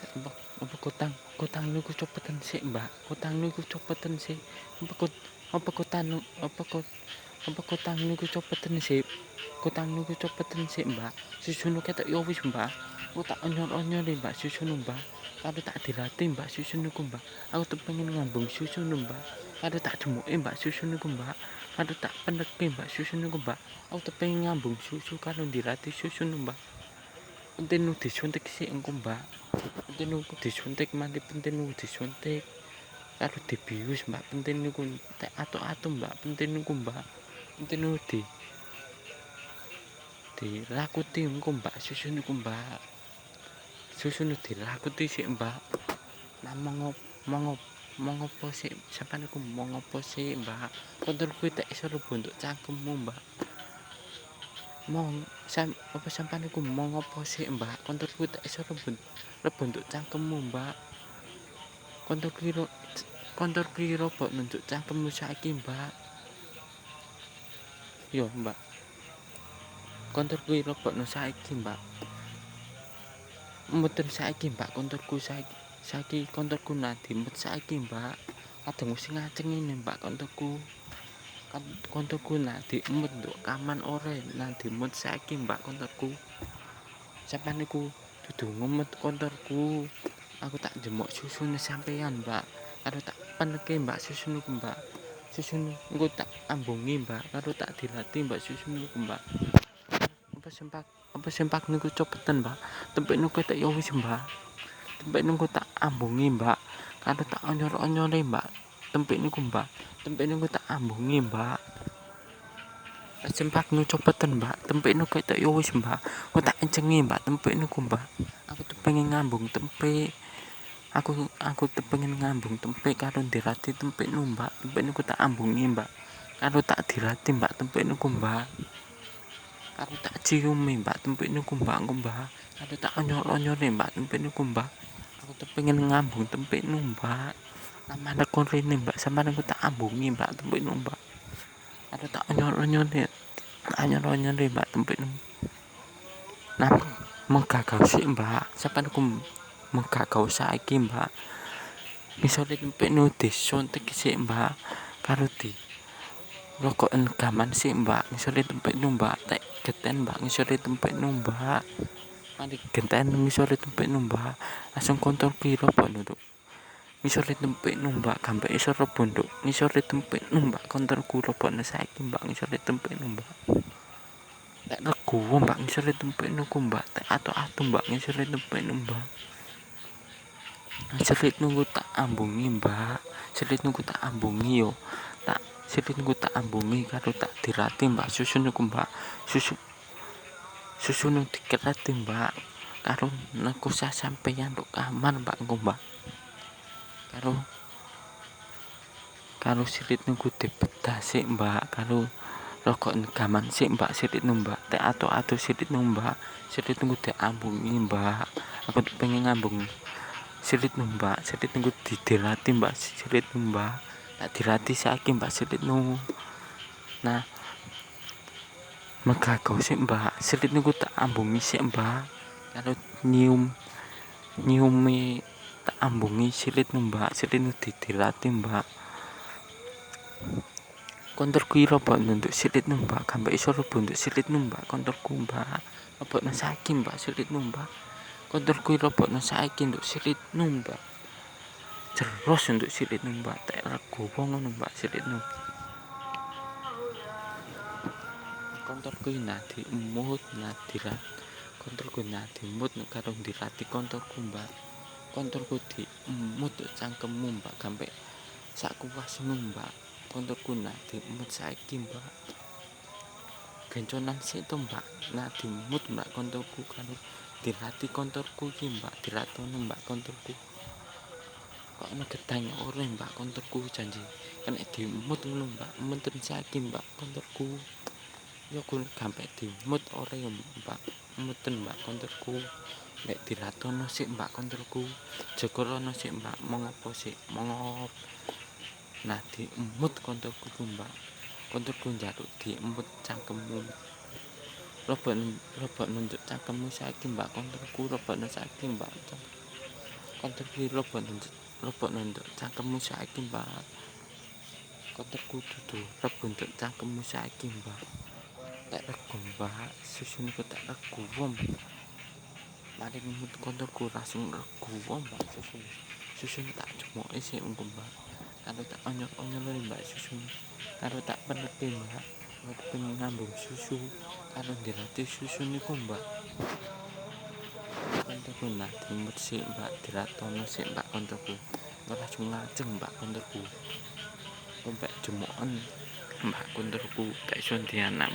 Apa apa kutang niku cepetan sik, Mbak. Kutang niku cepetan sik. Apa kut apa kutang apa kut apa kutang niku cepetan sik. Kutang niku cepetan sik, Mbak. Susune ketok ya wis, Mbak. Aku tak onyor-onyori, Mbak, susune, Mbak. Karo tak dilatih, Mbak, susu niku, Mbak. Aku tuh pengen ngambung susu Mbak. Karo tak demuke, Mbak, susu niku, Mbak. Karo tak peneke, Mbak, susu niku, Mbak. Aku tuh pengen ngambung susu karo dilatih susu, Mbak. Penting nu disuntik sik engko, Mbak. Penting niku disuntik mandi penting niku disuntik karo dibius, Mbak. Penting niku tek atuk-atuk, Mbak. Penting niku, Mbak. Penting niku dilakuti engko, Mbak. Susu niku, Mbak. Susu niku dilakuti sik, Mbak. Nah mengopo sik sampean niku mengopo sik, Mbak. Kontrol kuwi tek iso bentuk cangkemmu, Mbak. Apa sampean niku mengopo sik, Mbak. Kontrol kuwi tek iso bentuk cangkemmu, Mbak. Kontor kuwi robot nunjuk cangkemmu saiki, Mbak. Yo, Mbak. Kontor kuwi robot no saiki, Mbak. Mboten saiki, Mbak. Kontorku saiki kontorku nadimut saiki, Mbak. Kadang mesti ngacengin, Mbak, kontorku. Kontorku nadimut nduk kaman ore nadimut saiki, Mbak, kontorku. Sampeyan niku dudu ngumet kontorku. Aku tak jemuk susune sampeyan, Mbak. Karo tak peneke, Mbak, susu niku, Mbak. Susu niku tak ambungi, Mbak. Karo tak dilatih, Mbak, susu niku, Mbak. Apa sempak niku copetan, Mbak. Tempek niku tak ya wis, Mbak. Tempek niku tak ambungi, Mbak. Karo tak onyor-onyore, Mbak. Tempek niku, Mbak. Tempek niku tak ambungi, Mbak. Sempak niku copetan, Mbak. Tempek niku tak ya wis, Mbak. Aku tak encengi, Mbak. Tempek niku, Mbak. Aku tuh pengen ngambung tempek. Aku tuh pengen ngambung tempek karo dilatih tempek niku, Mbak. Tempek niku tak ambungi, Mbak. Karo tak dilatih, Mbak. Tempek niku, Mbak. Aku tak ciumi, Mbak, tempek niku, Mbak, Mbak. Aku tak onyor-onyore, Mbak, tempek niku, Mbak. Aku tuh pengen ngambung tempek niku, Mbak. Namane kon rene, Mbak, sampeyan aku tak ambungi, Mbak, tempek niku, Mbak. Aku tak onyor-onyore. Onyor-onyore, Mbak, tempek niku. Nah, menggagau sik, Mbak. Sampeyan aku menggagau saiki, Mbak. Misale tempek niku disuntik sik, Mbak. Karo rokoken gaman sik, Mbak. Ngisore tempek niku, Mbak. Tek geten, Mbak. Ngisore tempek niku, Mbak. Mari genten ngisore tempek niku, Mbak. Langsung kontrol piro apa nduk. Ngisore tempek niku, Mbak. Gampe iso rebo nduk. Ngisore tempek niku, Mbak. Kontrolku robone saiki, Mbak. Ngisore tempek niku, Mbak. Tek legowo, Mbak. Ngisore tempek niku, Mbak. Tek atuk-atuk, Mbak. Ngisore tempek niku, Mbak. Serit nunggu tak ambungi, Mbak. Serit nunggu tak ambungi yo. Serit nunggu tak ambungi karo tak dilatih, Mbak. Susu niku, Mbak. Susu niku dilatih, Mbak. Karo niku sampeyan nduk kamar, Mbak, engko, Mbak. Karo sirit niku dibedah sik, Mbak. Karo rokok gaman sik, Mbak. Sirit niku, Mbak. Tek atuk-atuk sirit niku, Mbak. Sirit niku diambungi, Mbak. Aku pengen ngambung sirit niku, Mbak. Sirit niku dilatih, Mbak. Sirit niku, Mbak. Tak dilatih saiki, Mbak, sirit niku. Nah, megagau sik, Mbak. Sirit niku tak ambungi sik, Mbak. Karo nyiumi tak ambungi sirit niku, Mbak. Sirit niku dilatih, Mbak. Kontorku robot nunduk sirit niku, Mbak. Gampe iso rebo nduk sirit niku, Mbak. Kontorku, Mbak. Robotno saiki, Mbak, sirit niku, Mbak. Kontorku robotno saiki nduk sirit niku, Mbak. Jeros untuk sirit niku, Mbak. Tek legowo ngono, Mbak, sirit niku. Kontorku nadimut nadirat. Kontorku nadimut karo dilatih kontorku, Mbak. Kontorku diemut cangkemmu, Mbak. Gampe sak kuwasmu, Mbak. Kontorku nadimut saiki, Mbak. Genconan sik to, Mbak. Nadimut, Mbak, kontorku karo dilatih kontorku iki, Mbak. Dilatono, Mbak, kontorku. Kok ana gedang ora, Mbak, kontorku janji. Kena dimut ngono, Mbak. Menten saiki, Mbak, kontorku. Ya kuwi gampe dimut ora ya, Mbak. Muten, Mbak, kontorku. Nek dilatono sik, Mbak, kontorku. Jegorono sik, Mbak. Mengopo sik? Mongop. Nah, diemut kontorku, Mbak. Kontorku njaluk diemut cangkemmu. Robot nunjuk cangkemmu saiki, Mbak. Kontorku robotno saiki, Mbak. konterku lebok nonton cangkemmu saiki mbak. Konterku dudu lebok nonton cangkemmu saiki mbak. Tak rego mbak, susune kok tak rego wong. Mari ngomong konterku langsung rego wong mbak susune. Susune tak cumoke sik engko mbak. Karo tak onyol-onyol mbak susune. Karo tak peneke mbak. Aku pengen ngambung susu. Karo dilatih susu niku mbak. Konterku nak timut sik mbak, diratono sik mbak konterku. Langsung ngajeng mbak konterku. Sampai jemoken mbak konterku tak iso dianak.